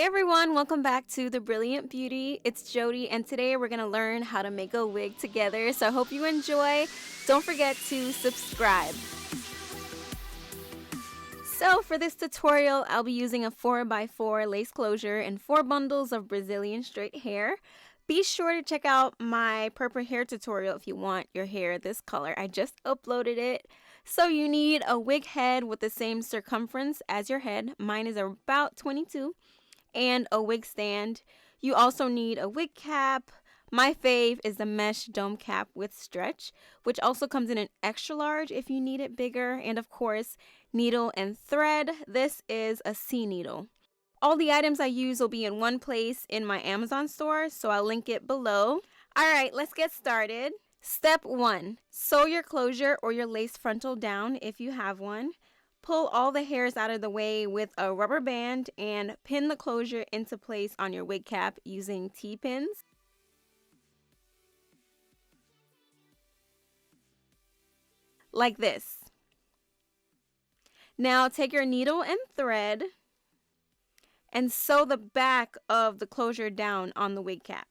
Hey everyone, welcome back to The Brilliant Beauty. It's Jody, and today we're going to learn how to make a wig together. So I hope you enjoy. Don't forget to subscribe. So for this tutorial, I'll be using a 4x4 lace closure and 4 bundles of Brazilian straight hair. Be sure to check out my purple hair tutorial if you want your hair this color. I just uploaded it. So you need a wig head with the same circumference as your head. Mine is about 22. And a wig stand. You also need a wig cap. My fave is the mesh dome cap with stretch, which also comes in an extra large if you need it bigger. And of course, needle and thread. This is a C needle. All the items I use will be in one place in my Amazon store, so I'll link it below. Alright, let's get started. Step 1. Sew your closure or your lace frontal down if you have one. Pull all the hairs out of the way with a rubber band and pin the closure into place on your wig cap using T-pins. Like this. Now take your needle and thread and sew the back of the closure down on the wig cap.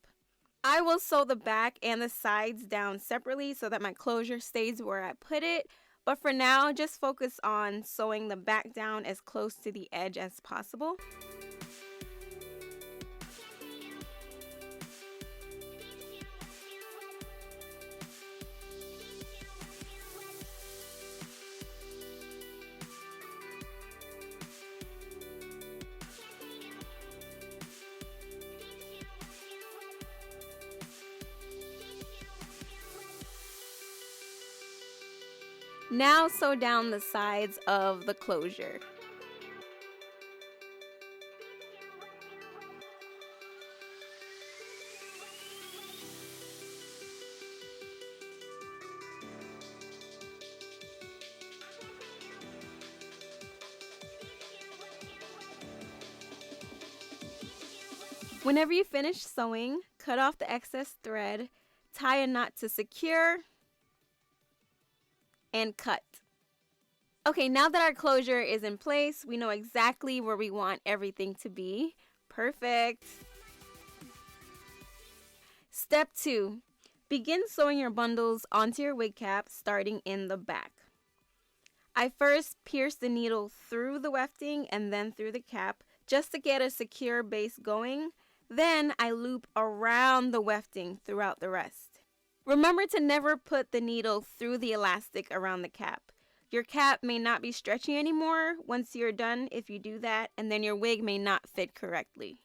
I will sew the back and the sides down separately so that my closure stays where I put it. But for now, just focus on sewing the back down as close to the edge as possible. Now sew down the sides of the closure. Whenever you finish sewing, cut off the excess thread, tie a knot to secure, and cut. Okay, now that our closure is in place, we know exactly where we want everything to be. Perfect. Step 2. Begin sewing your bundles onto your wig cap starting in the back. I first pierce the needle through the wefting and then through the cap just to get a secure base going. Then I loop around the wefting throughout the rest. Remember to never put the needle through the elastic around the cap. Your cap may not be stretchy anymore once you're done if you do that, and then your wig may not fit correctly.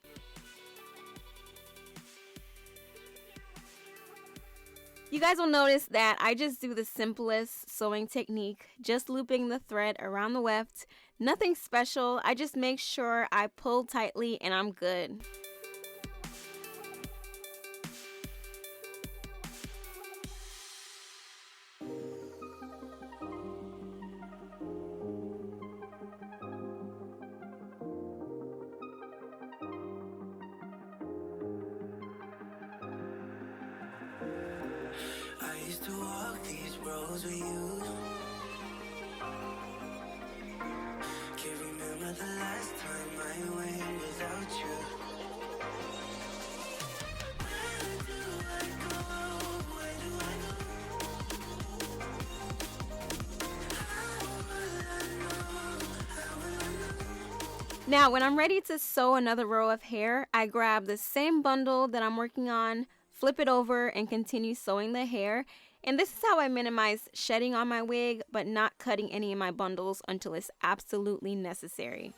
You guys will notice that I just do the simplest sewing technique, just looping the thread around the weft. Nothing special, I just make sure I pull tightly and I'm good. I used to walk these roads with you. Can't remember the last time I went without you. Where do I go? Where do I go? How will I know? How will I know? Now, when I'm ready to sew another row of hair, I grab the same bundle that I'm working on, flip it over, and continue sewing the hair. And this is how I minimize shedding on my wig, but not cutting any of my bundles until it's absolutely necessary.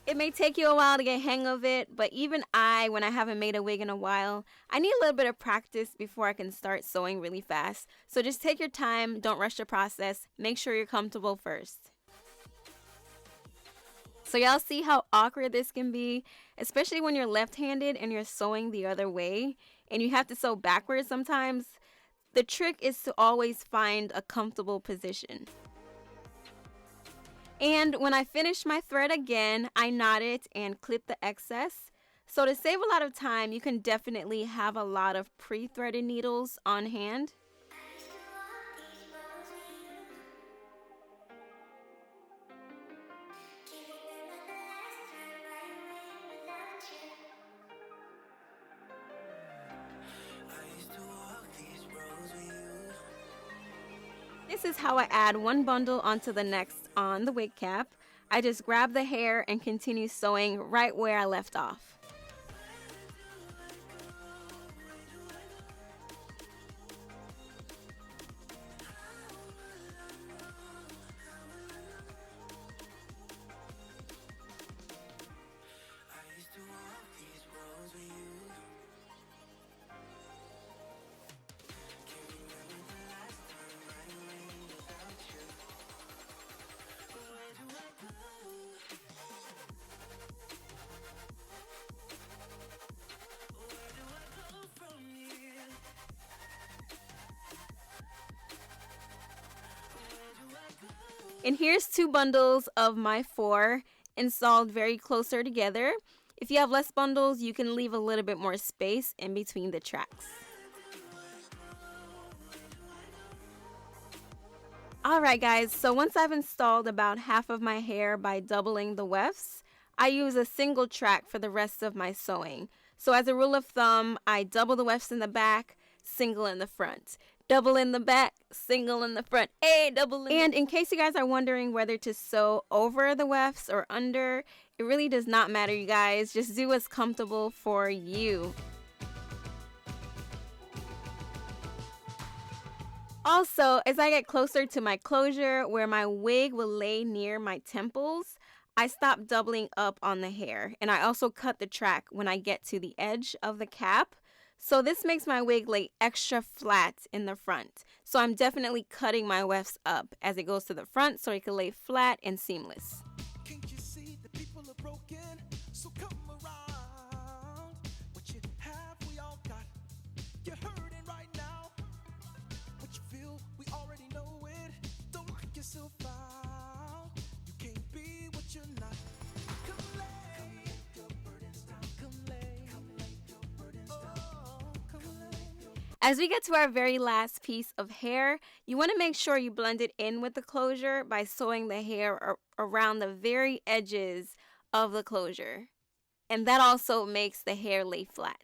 It may take you a while to get hang of it, but even when I haven't made a wig in a while, I need a little bit of practice before I can start sewing really fast. So just take your time, don't rush the process, make sure you're comfortable first. So y'all see how awkward this can be, especially when you're left-handed and you're sewing the other way and you have to sew backwards sometimes. The trick is to always find a comfortable position. And when I finish my thread again, I knot it and clip the excess. So to save a lot of time, you can definitely have a lot of pre-threaded needles on hand. This is how I add one bundle onto the next on the wig cap. I just grab the hair and continue sewing right where I left off. And here's 2 bundles of my 4 installed very closer together. If you have less bundles, you can leave a little bit more space in between the tracks. Alright guys, so once I've installed about half of my hair by doubling the wefts, I use a single track for the rest of my sewing. So as a rule of thumb, I double the wefts in the back, single in the front. Double in the back, single in the front, double in. And in case you guys are wondering whether to sew over the wefts or under, it really does not matter, you guys. Just do what's comfortable for you. Also, as I get closer to my closure where my wig will lay near my temples, I stop doubling up on the hair. And I also cut the track when I get to the edge of the cap. So this makes my wig lay extra flat in the front. So I'm definitely cutting my wefts up as it goes to the front so it can lay flat and seamless. Can't you see the people are broken? So come around. What you have, we all got. You're hurting right now. What you feel, we already know it. Don't lock yourself out. You can't be what you're not. Come lay your burdens down. Come lay your burdens down. As we get to our very last piece of hair, you want to make sure you blend it in with the closure by sewing the hair around the very edges of the closure. And that also makes the hair lay flat.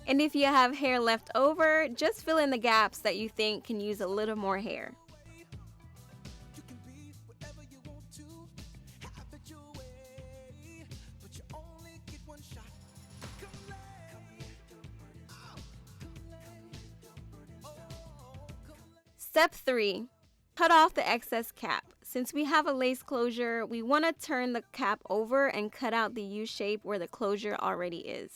And if you have hair left over, just fill in the gaps that you think can use a little more hair. You can be whatever you want to, have it your way, but you only get one shot. Come lay your burdens down. Come lay your burdens down. Come lay. Step 3. Cut off the excess cap. Since we have a lace closure, we want to turn the cap over and cut out the U shape where the closure already is.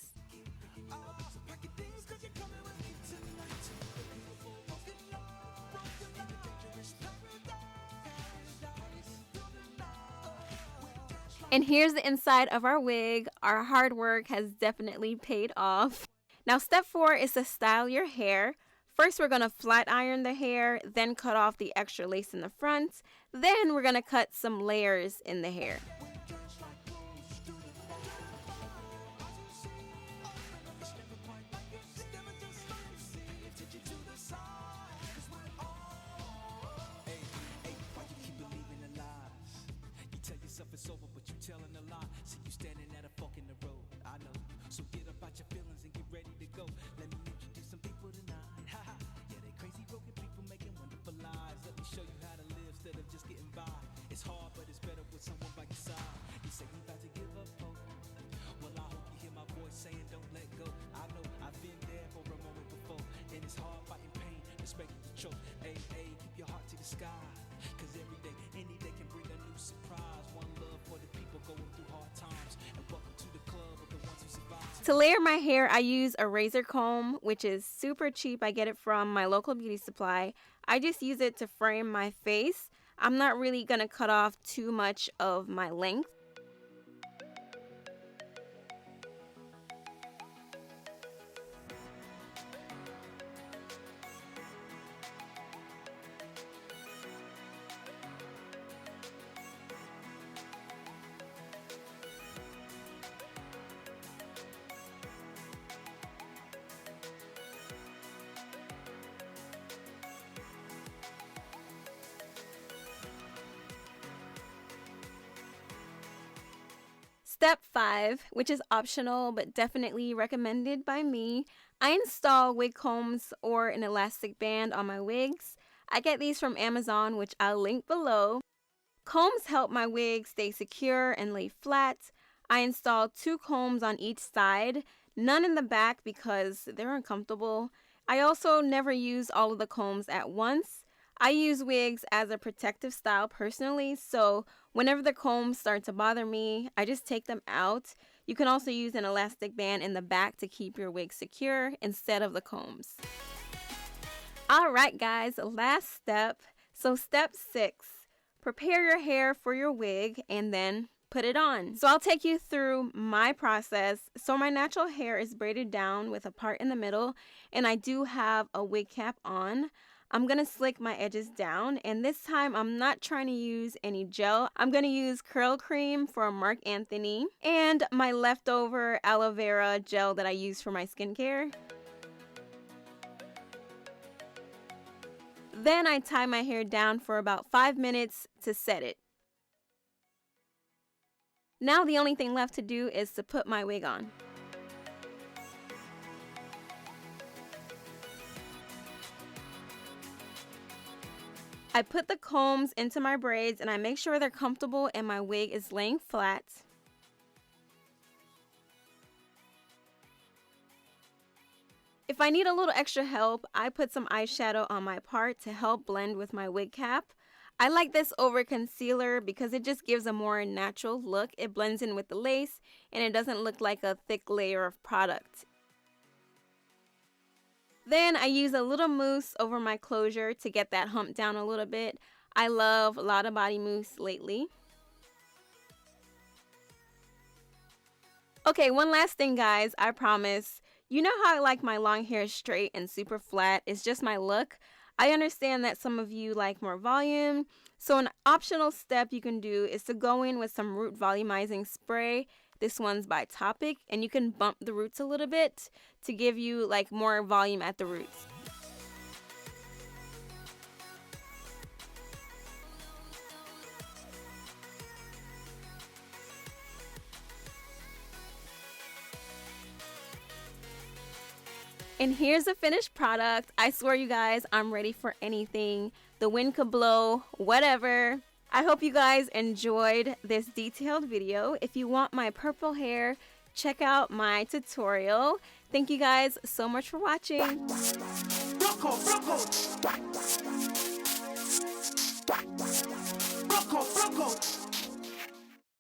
And here's the inside of our wig. Our hard work has definitely paid off. Now step 4 is to style your hair. First we're going to flat iron the hair, then cut off the extra lace in the front. Then we're going to cut some layers in the hair. It's over, but you telling a lie. See you standing at a fork in the road. I know. So get up out your feelings and get ready to go. Let me introduce some people tonight. Ha ha. Yeah, they crazy broken people making wonderful lives. Let me show you how to live instead of just getting by. It's hard, but it's better with someone by your side. You say you about to give up hope. Well, I hope you hear my voice saying don't let go. I know I've been there for a moment before, and it's hard fighting pain, respect the choke. Hey, hey, keep your heart to the sky. Cause every day, any day can bring a new surprise. One love for the people going through hard times. And welcome to the club of the ones who survive. To layer my hair, I use a razor comb, which is super cheap. I get it from my local beauty supply. I just use it to frame my face. I'm not really gonna cut off too much of my length. Step 5, which is optional but definitely recommended by me, I install wig combs or an elastic band on my wigs. I get these from Amazon, which I'll link below. Combs help my wig stay secure and lay flat. I install 2 combs on each side, none in the back because they're uncomfortable. I also never use all of the combs at once. I use wigs as a protective style personally, so whenever the combs start to bother me, I just take them out. You can also use an elastic band in the back to keep your wig secure instead of the combs. Alright guys, last step. So step 6, prepare your hair for your wig and then put it on. So I'll take you through my process. So my natural hair is braided down with a part in the middle, and I do have a wig cap on. I'm going to slick my edges down, and this time I'm not trying to use any gel. I'm going to use curl cream from Marc Anthony and my leftover aloe vera gel that I use for my skincare. Then I tie my hair down for about 5 minutes to set it. Now the only thing left to do is to put my wig on. I put the combs into my braids and I make sure they're comfortable and my wig is laying flat. If I need a little extra help, I put some eyeshadow on my part to help blend with my wig cap. I like this over concealer because it just gives a more natural look. It blends in with the lace and it doesn't look like a thick layer of product. Then I use a little mousse over my closure to get that hump down a little bit. I love a lot of body mousse lately. Okay, one last thing guys, I promise. You know how I like my long hair straight and super flat? It's just my look. I understand that some of you like more volume. So an optional step you can do is to go in with some root volumizing spray. This one's by Topic, and you can bump the roots a little bit to give you like more volume at the roots. And here's the finished product. I swear you guys, I'm ready for anything. The wind could blow, whatever. I hope you guys enjoyed this detailed video. If you want my purple hair, check out my tutorial. Thank you guys so much for watching.